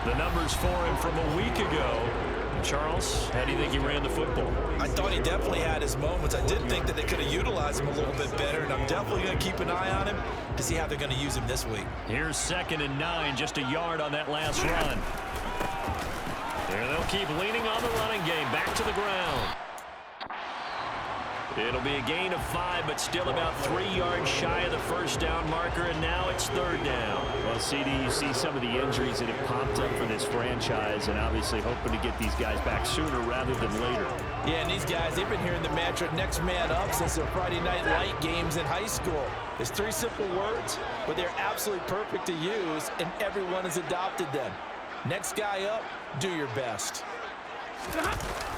The numbers for him from a week ago. Charles, how do you think he ran the football? I thought he definitely had his moments. I did think that they could have utilized him a little bit better, and I'm definitely going to keep an eye on him to see how they're going to use him this week. Here's 2nd and 9, just a yard on that last run. There they'll keep leaning on the running game. Back to the ground. It'll be a gain of 5, but still about 3 yards shy of the first down marker, and now it's 3rd down. Well, CD, you see some of the injuries that have popped up for this franchise, and obviously hoping to get these guys back sooner rather than later. Yeah, and these guys, they've been hearing the mantra, next man up, since their Friday night light games in high school. It's 3 simple words, but they're absolutely perfect to use, and everyone has adopted them. Next guy up, do your best.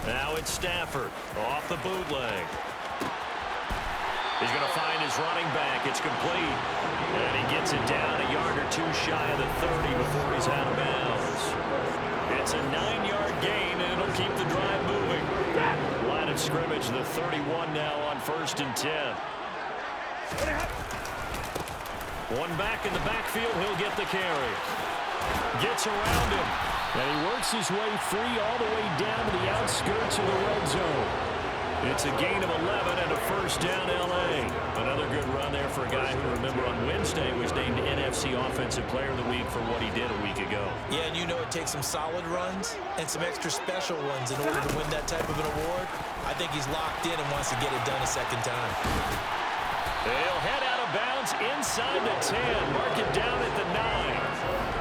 Now it's Stafford off the bootleg. He's going to find his running back. It's complete. And he gets it down a yard or 2 shy of the 30 before he's out of bounds. It's a 9-yard gain, and it'll keep the drive moving. Line of scrimmage, the 31 now on 1st and 10. One back in the backfield. He'll get the carry. Gets around him. And he works his way free all the way down to the outskirts of the red zone. It's a gain of 11 and a 1st down, L.A. Another good run there for a guy who, remember, on Wednesday was named NFC Offensive Player of the Week for what he did a week ago. Yeah, and you know it takes some solid runs and some extra special ones in order to win that type of an award. I think he's locked in and wants to get it done a second time. They'll head out of bounds inside the 10. Mark it down at the 9.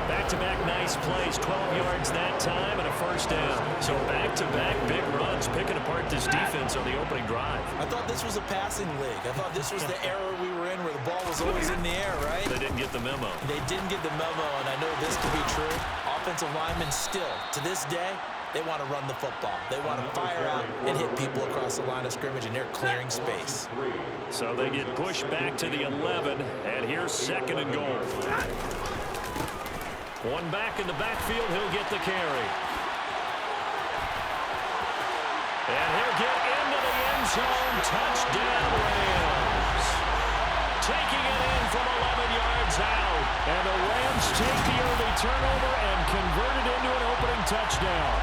Back-to-back nice plays, 12 yards that time and a 1st down. So back-to-back big runs, picking apart this defense on the opening drive. I thought this was a passing league. I thought this was the era we were in where the ball was always in the air, right? They didn't get the memo. They didn't get the memo, and I know this to be true. Offensive linemen still, to this day, they want to run the football. They want to fire out and hit people across the line of scrimmage, and they're clearing space. So they get pushed back to the 11, and here's 2nd and goal. One back in the backfield, he'll get the carry. And he'll get into the end zone. Touchdown, Rams. Taking it in from 11 yards out. And the Rams take the early turnover and convert it into an opening touchdown.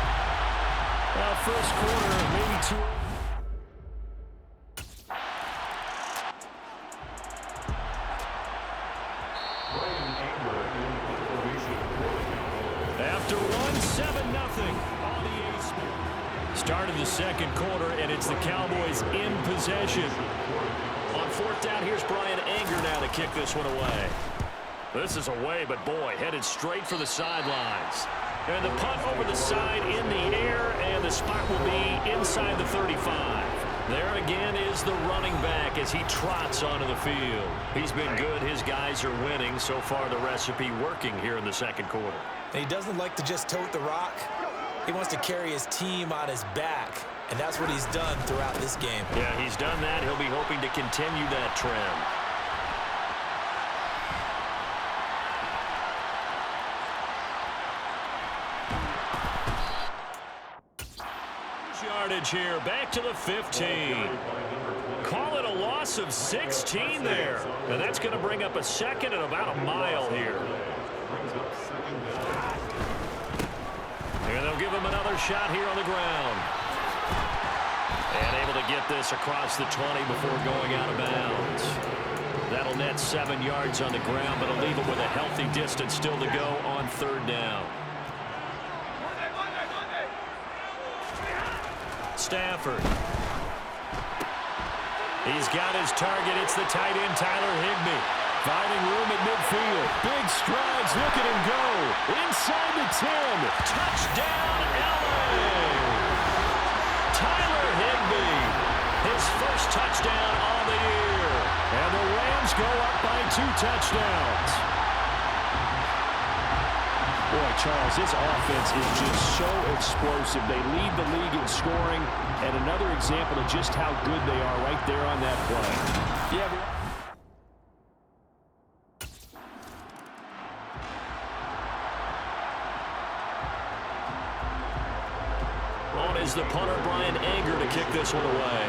Now, first quarter, maybe 2. After 1-7-0 on the A's. Start of the 2nd quarter, and it's the Cowboys in possession. On 4th down, here's Brian Anger now to kick this one away. This is away, but boy, headed straight for the sidelines. And the punt over the side in the air, and the spot will be inside the 35. There again is the running back as he trots onto the field. He's been good. His guys are winning. So far, the recipe working here in the 2nd quarter. And he doesn't like to just tote the rock. He wants to carry his team on his back, and that's what he's done throughout this game. Yeah, he's done that. He'll be hoping to continue that trend. Yardage here, back to the 15. Call it a loss of 16 there. And that's going to bring up a 2nd and about a mile here. And they'll give him another shot here on the ground. And able to get this across the 20 before going out of bounds. That'll net 7 yards on the ground, but it'll leave him with a healthy distance still to go on 3rd down. Stafford. He's got his target. It's the tight end, Tyler Higbee. Finding room at midfield. Big strides. Look at him go. Inside the 10. Touchdown, LA. Tyler Higbee. His first touchdown on the year. And the Rams go up by 2 touchdowns. Boy, Charles, this offense is just so explosive. They lead the league in scoring, and another example of just how good they are right there on that play. Yeah. On is the punter, Brian Anger, to kick this one away.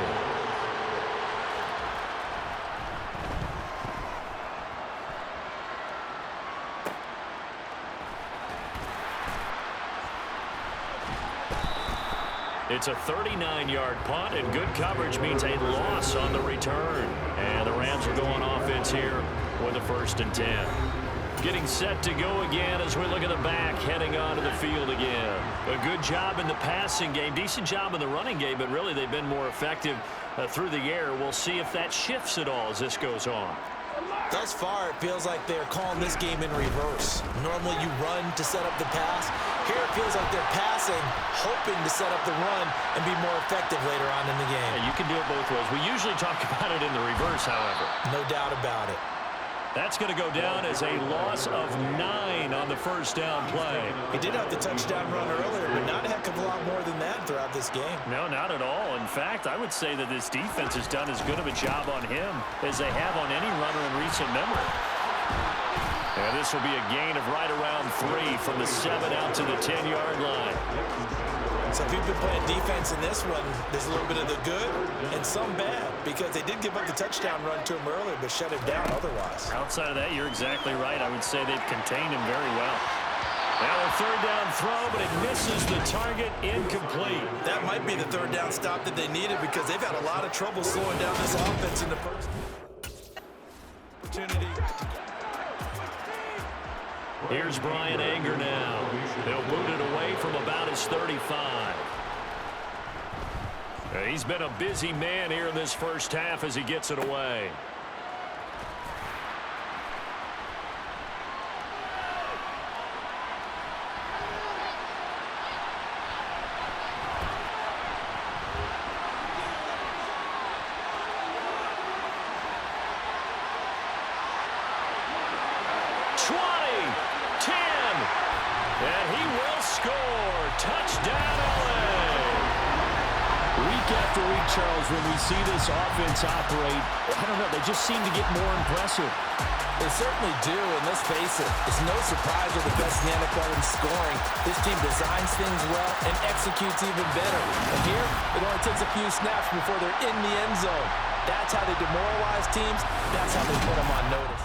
It's a 39-yard punt, and good coverage means a loss on the return. And the Rams will go on offense here with a 1st and 10. Getting set to go again as we look at the back, heading onto the field again. A good job in the passing game, decent job in the running game, but really they've been more effective through the air. We'll see if that shifts at all as this goes on. Thus far, it feels like they're calling this game in reverse. Normally you run to set up the pass. Here it feels like they're passing, hoping to set up the run and be more effective later on in the game. Yeah, you can do it both ways. We usually talk about it in the reverse, however. No doubt about it. That's going to go down as a loss of 9 on the 1st down play. He did have the touchdown run earlier, but not a heck of a lot more than that throughout this game. No, not at all. In fact, I would say that this defense has done as good of a job on him as they have on any runner in recent memory. And this will be a gain of right around 3 from the 7 out to the 10-yard line. So if you've been playing defense in this one, there's a little bit of the good and some bad, because they did give up the touchdown run to him earlier, but shut him down otherwise. Outside of that, you're exactly right. I would say they've contained him very well. Now a 3rd down throw, but it misses the target, incomplete. That might be the 3rd down stop that they needed, because they've had a lot of trouble slowing down this offense in the first opportunity. Here's Brian Anger now. They'll boot it away from about his 35. He's been a busy man here in this first half as he gets it away. And he will score. Touchdown, LA. Week after week, Charles, when we see this offense operate, I don't know, they just seem to get more impressive. They certainly do, and let's face it, it's no surprise they're the best in the NFL in scoring. This team designs things well and executes even better. And here, it only takes a few snaps before they're in the end zone. That's how they demoralize teams. That's how they put them on notice.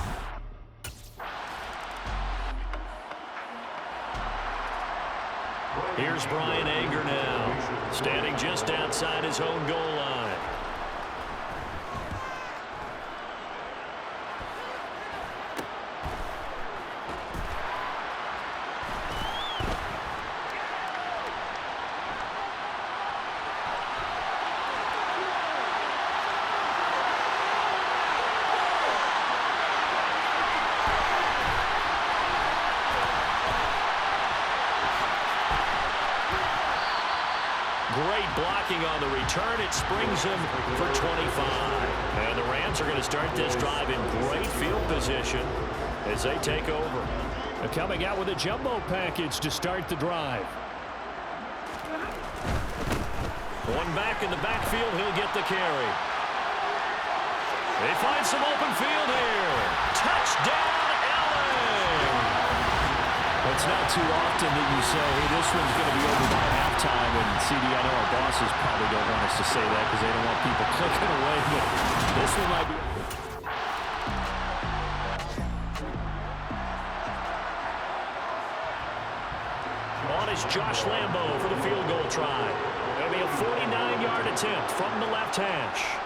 Here's Brian Anger now, standing just outside his own goal line. Great blocking on the return. It springs him for 25. And the Rams are going to start this drive in great field position as they take over. Coming out with a jumbo package to start the drive. One back in the backfield. He'll get the carry. They find some open field here. Touchdown, LA! It's not too often that you say, hey, this one's going to be over by halftime. And CD, I know our bosses probably don't want us to say that because they don't want people clicking away. But this one might be. On is Josh Lambo for the field goal try. It'll be a 49-yard attempt from the left hash.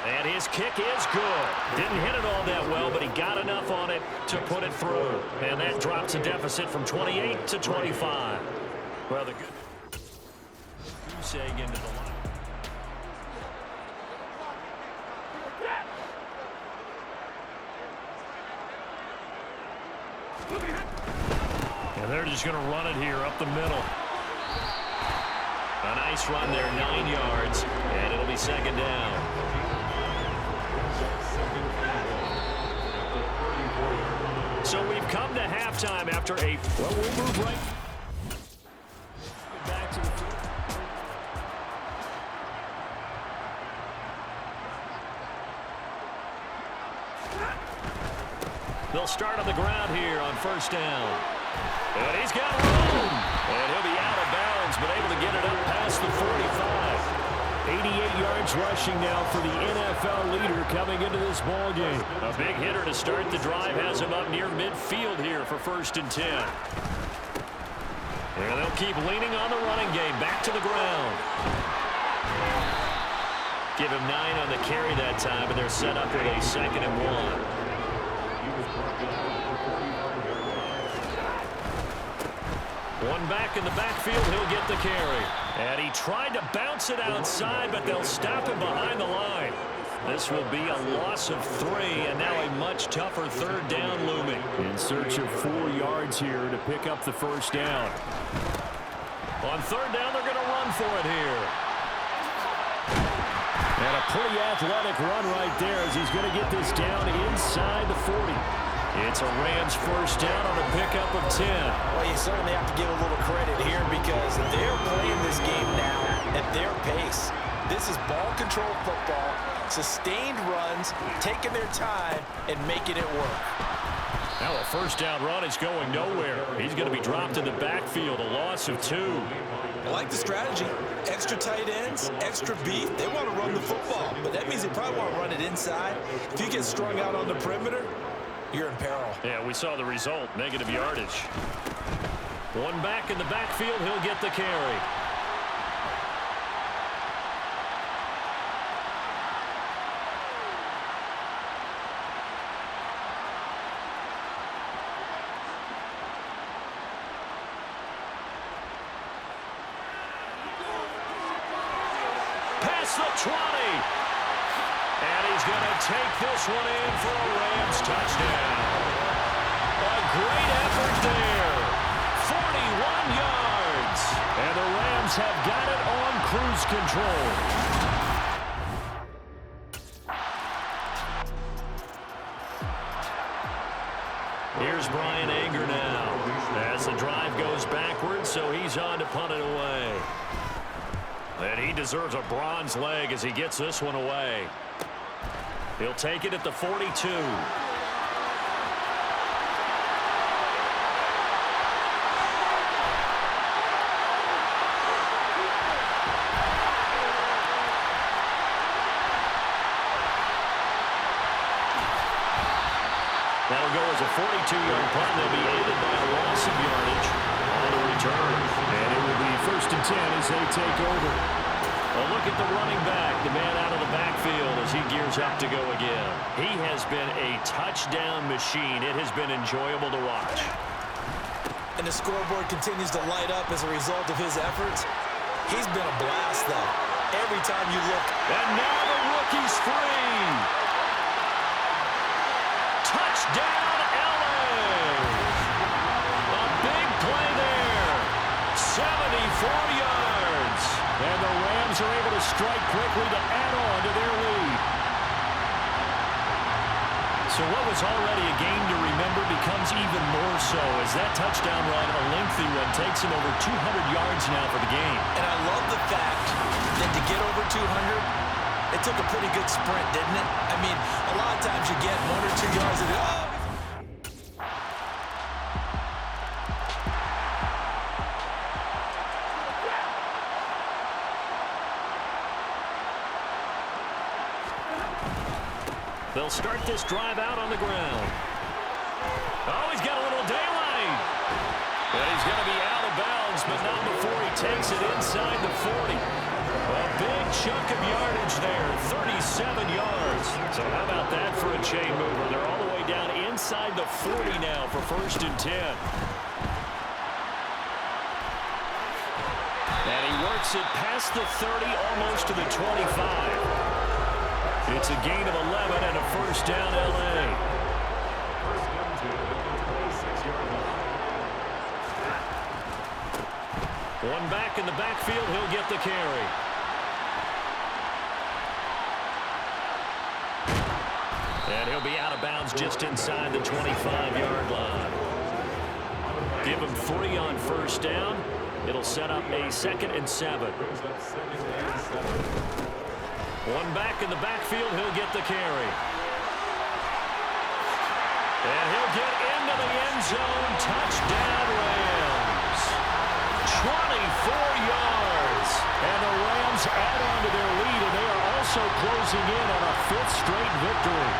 And his kick is good. Didn't hit it all that well, but he got enough on it to put it through. And that drops a deficit from 28 to 25. Well, the good saying into the line. And they're just going to run it here up the middle. A nice run there, 9 yards, and it'll be 2nd down. So we've come to halftime after a... Well, we'll move right back to the field. They'll start on the ground here on 1st down. And he's got room. And he'll be out of bounds, but able to get it up past the 45. 88 yards rushing now for the NFL leader coming into this ball game. A big hitter to start the drive has him up near midfield here for 1st and 10. And they'll keep leaning on the running game. Back to the ground. Give him 9 on the carry that time, and they're set up with a 2nd and 1. One back in the backfield, he'll get the carry. And he tried to bounce it outside, but they'll stop him behind the line. This will be a loss of 3, and now a much tougher 3rd down looming. In search of 4 yards here to pick up the 1st down. On 3rd down, they're going to run for it here. And a pretty athletic run right there as he's going to get this down inside the 40. It's a Rams 1st down on a pickup of 10. Well, you certainly have to give a little credit here because they're playing this game now at their pace. This is ball control football, sustained runs, taking their time, and making it work. Now a 1st down run is going nowhere. He's going to be dropped in the backfield, a loss of 2. I like the strategy. Extra tight ends, extra beef. They want to run the football, but that means they probably want to run it inside. If you get strung out on the perimeter, you're in peril. Yeah, we saw the result, negative yardage. One back in the backfield, he'll get the carry. Past the 20. And he's going to take this one in for a Rams touchdown. A great effort there. 41 yards. And the Rams have got it on cruise control. Here's Brian Anger now. As the drive goes backwards, so he's on to punt it away. And he deserves a bronze leg as he gets this one away. He'll take it at the 42. That'll go as a 42-yard punt. They'll be aided by a loss of yardage on the return. And it will be 1st and 10 as they take over. A look at the running back, the man out of the backfield as he gears up to go again. He has been a touchdown machine. It has been enjoyable to watch. And the scoreboard continues to light up as a result of his efforts. He's been a blast, though. Every time you look. And now the rookie's free. Touchdown, LA. A big play there. 74 yards. And the Rams are able to strike quickly to add on to their lead. So what was already a game to remember becomes even more so as that touchdown run, a lengthy one, takes him over 200 yards now for the game. And I love the fact that to get over 200, it took a pretty good sprint, didn't it? I mean, a lot of times you get 1 or 2 yards and oh! They'll start this drive out on the ground. Oh, he's got a little daylight. And he's going to be out of bounds, but not before he takes it inside the 40. A big chunk of yardage there, 37 yards. So how about that for a chain mover? They're all the way down inside the 40 now for 1st and 10. And he works it past the 30, almost to the 25. It's a gain of 11 and a 1st down, LA. One back in the backfield, he'll get the carry. And he'll be out of bounds just inside the 25-yard line. Give him 3 on 1st down. It'll set up a 2nd and 7. One back in the backfield, he'll get the carry. And he'll get into the end zone. Touchdown, Rams. 24 yards. And the Rams add on to their lead, and they are also closing in on a 5th straight victory.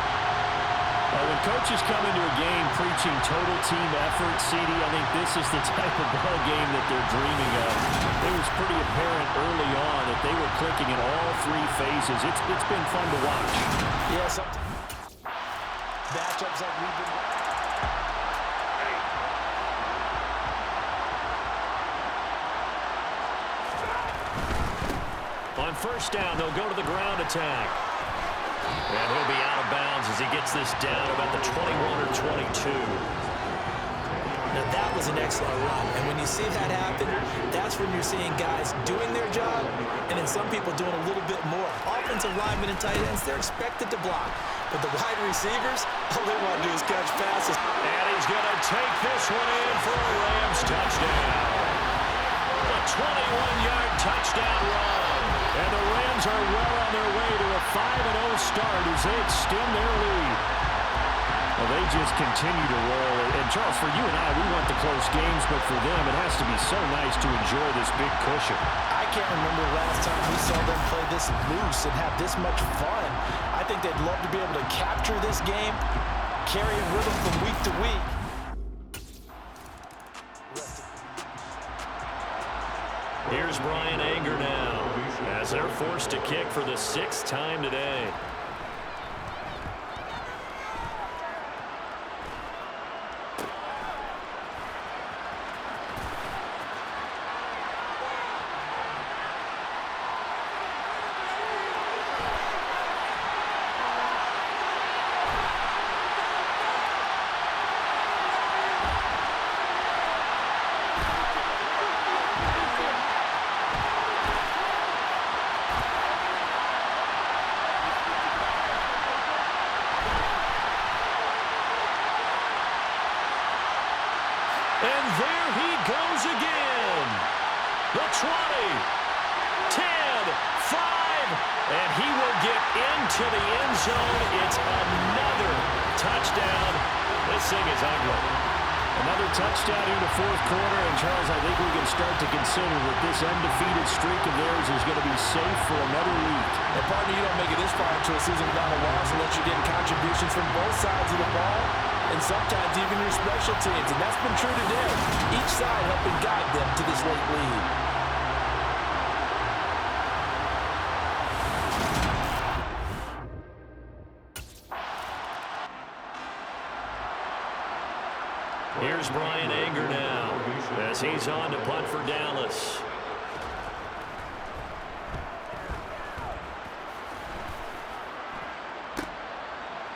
When coaches come into a game preaching total team effort, CD. I think this is the type of ball game that they're dreaming of. It was pretty apparent early on that they were clicking in all three phases. It's been fun to watch. Yeah, sometimes matchups like we've been... On first down, they'll go to the ground attack. And he'll be out of bounds as he gets this down about the 21 or 22. Now that was an excellent run, and when you see that happen, that's when you're seeing guys doing their job, and then some people doing a little bit more. Offensive linemen and tight ends, they're expected to block. But the wide receivers, all they want to do is catch passes. And he's going to take this one in for a Rams touchdown. A 21-yard touchdown run. And the Rams are well on their way to a 5-0 start as they extend their lead. Well, they just continue to roll. And, Charles, for you and I, we want the close games, but for them, it has to be so nice to enjoy this big cushion. I can't remember the last time we saw them play this loose and have this much fun. I think they'd love to be able to capture this game, carry it with them from week to week. Here's Brian Anger now as they're forced to kick for the 6th time today. And there he goes again. The 20, 10, 5, and he will get into the end zone. It's another touchdown. This thing is ugly. Another touchdown in the fourth quarter, and Charles, I think we can start to consider that this undefeated streak of theirs is going to be safe for another week. And partner, you don't make it this far into a season without a loss unless you're getting contributions from both sides of the ball, and sometimes even your special teams, and that's been true today. Each side helping guide them to this late lead. Here's Brian Anger now as he's on to punt for Dallas.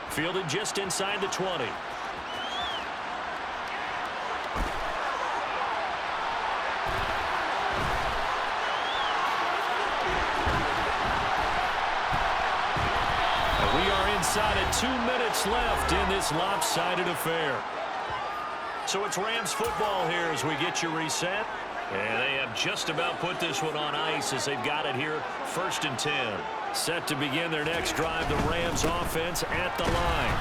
Fielded just inside the 20. We are inside at 2 minutes left in this lopsided affair. So it's Rams football here as we get you reset. And they have just about put this one on ice as they've got it here 1st and 10. Set to begin their next drive, the Rams offense at the line.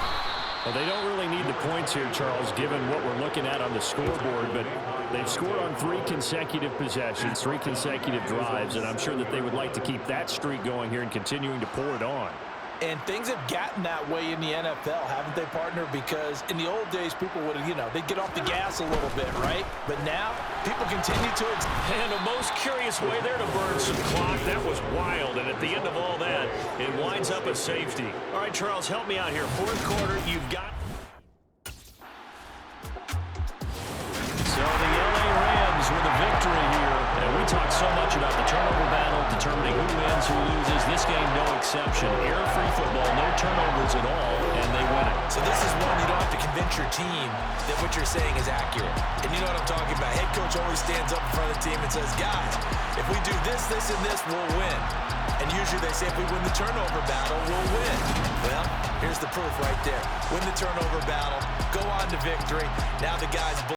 Well, they don't really need the points here, Charles, given what we're looking at on the scoreboard, but they've scored on 3 consecutive possessions, 3 consecutive drives, and I'm sure that they would like to keep that streak going here and continuing to pour it on. And things have gotten that way in the NFL, haven't they, partner? Because in the old days, people would, they'd get off the gas a little bit, right? But now, people continue to... And the most curious way there to burn some clock. That was wild. And at the end of all that, it winds up a safety. All right, Charles, help me out here. 4th quarter, you've got... So the LA Rams with a victory here. And we talk so much about the turnover battle, determining who wins, who loses. This game, no exception. Error-free football, no turnovers at all, and they win it. So this is one you don't have to convince your team that what you're saying is accurate. And you know what I'm talking about. Head coach always stands up in front of the team and says, guys, if we do this, this, and this, we'll win. And usually they say if we win the turnover battle, we'll win. Well, here's the proof right there. Win the turnover battle, go on to victory. Now the guys...